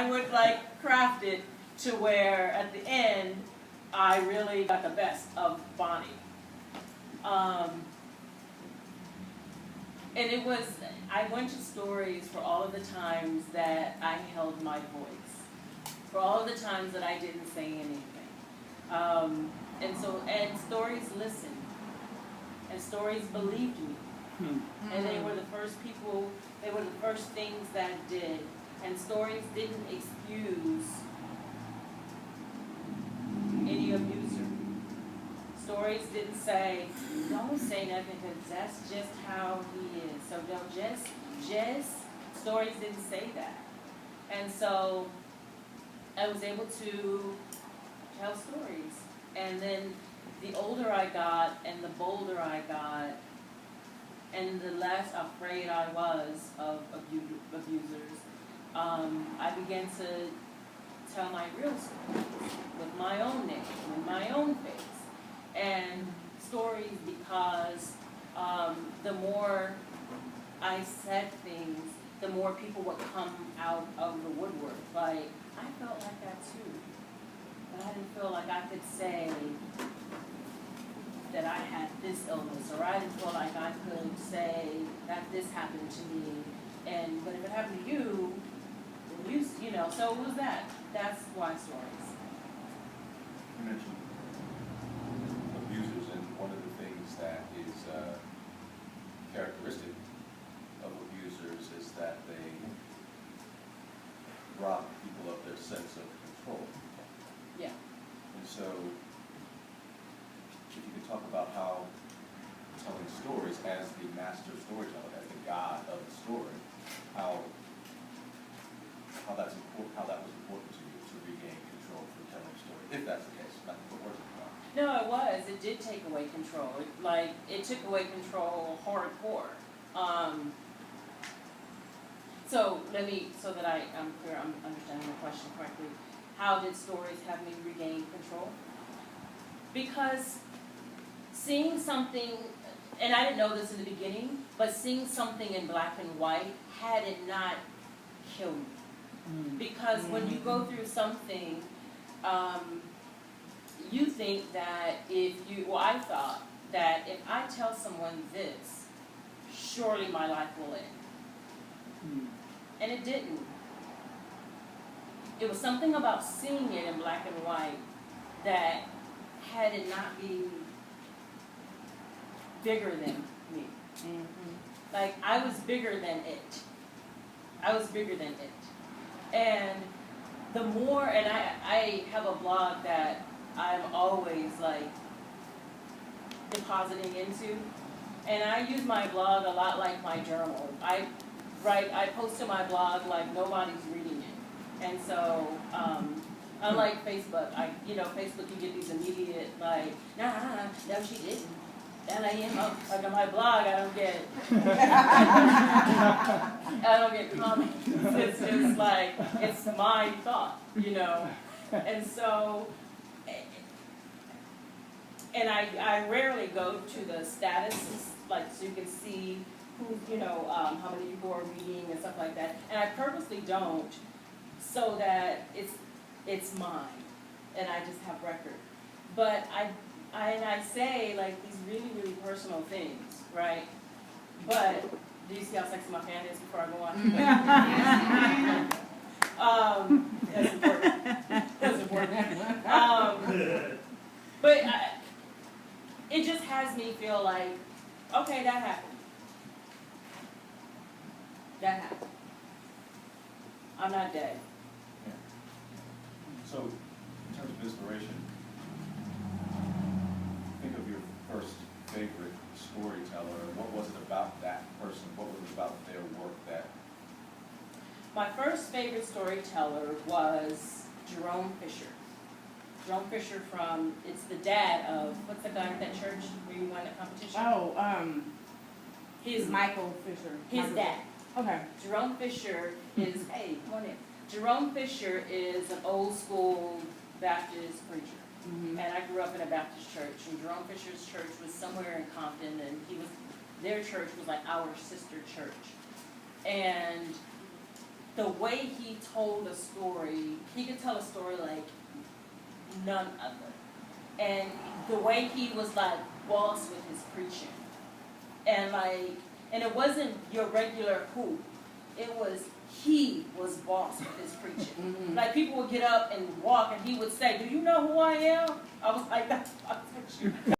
I would like craft it to where at the end I really got the best of Bonnie. And it was, I went to stories for all of the times that I held my voice, for all of the times that I didn't say anything. And stories listened, and stories believed me. And they were the first people, they were the first things that did. And stories didn't excuse any abuser. Stories didn't say, don't say nothing because that's just how he is. So don't just, stories didn't say that. And so I was able to tell stories. And then the older I got and the bolder I got, and the less afraid I was of abusers, I began to tell my real stories with my own name, with my own face. And stories because the more I said things, the more people would come out of the woodwork. Like, I felt like that too. But I didn't feel like I could say that I had this illness, or I didn't feel like I could say that this happened to me. But if it happened to you, you know, so it was that. That's why stories. You mentioned abusers, and one of the things that is characteristic of abusers is that they rob people of their sense of control. Yeah. And so, if you could talk about how telling stories as the master storyteller, as the god of the story, how that's important, how that was important to you to regain control through telling stories, if that's the case, not to put words in your mouth. No, it was. It did take away control. It took away control hardcore. So that I'm clear, I'm understanding the question correctly. How did stories have me regain control? Because seeing something, and I didn't know this in the beginning, but seeing something in black and white had it not killed me. Because when you go through something, you think that I thought that if I tell someone this, surely my life will end. And it didn't. It was something about seeing it in black and white that had it not been bigger than me. Like, I was bigger than it. I was bigger than it. And the more, and I have a blog that I'm always like depositing into, and I use my blog a lot like my journal. I post to my blog like nobody's reading it. And so, unlike Facebook, Facebook, you get these immediate like, no, she didn't. And I am like on my blog, I don't get comments. It's just like, it's my thought, you know. And so, and I rarely go to the statuses, like, so you can see who, how many people are reading and stuff like that. And I purposely don't, so that it's mine, and I just have record. But I say like these really, really personal things, right? But do you see how sexy my fan is before I go on? That's important. That's important. But it just has me feel like, okay, that happened. That happened. I'm not dead. Yeah. So, in terms of inspiration, think of your first favorite storyteller. What was it about that person? What was it about their work that... My first favorite storyteller was Jerome Fisher. Jerome Fisher it's the dad of, what's the guy at that church where you won the competition? His Michael Fisher. His dad. Okay. Jerome Fisher is, hey, come on in. Jerome Fisher is an old school Baptist preacher. And I grew up in a Baptist church, and Jerome Fisher's church was somewhere in Compton, and their church was like our sister church. And the way he told a story, he could tell a story like none other. And the way he was like boss with his preaching. And it wasn't your regular hoop. It was, he was boss with his preaching. Mm-hmm. Like people would get up and walk and he would say, "Do you know who I am?" I was like, "That's what you."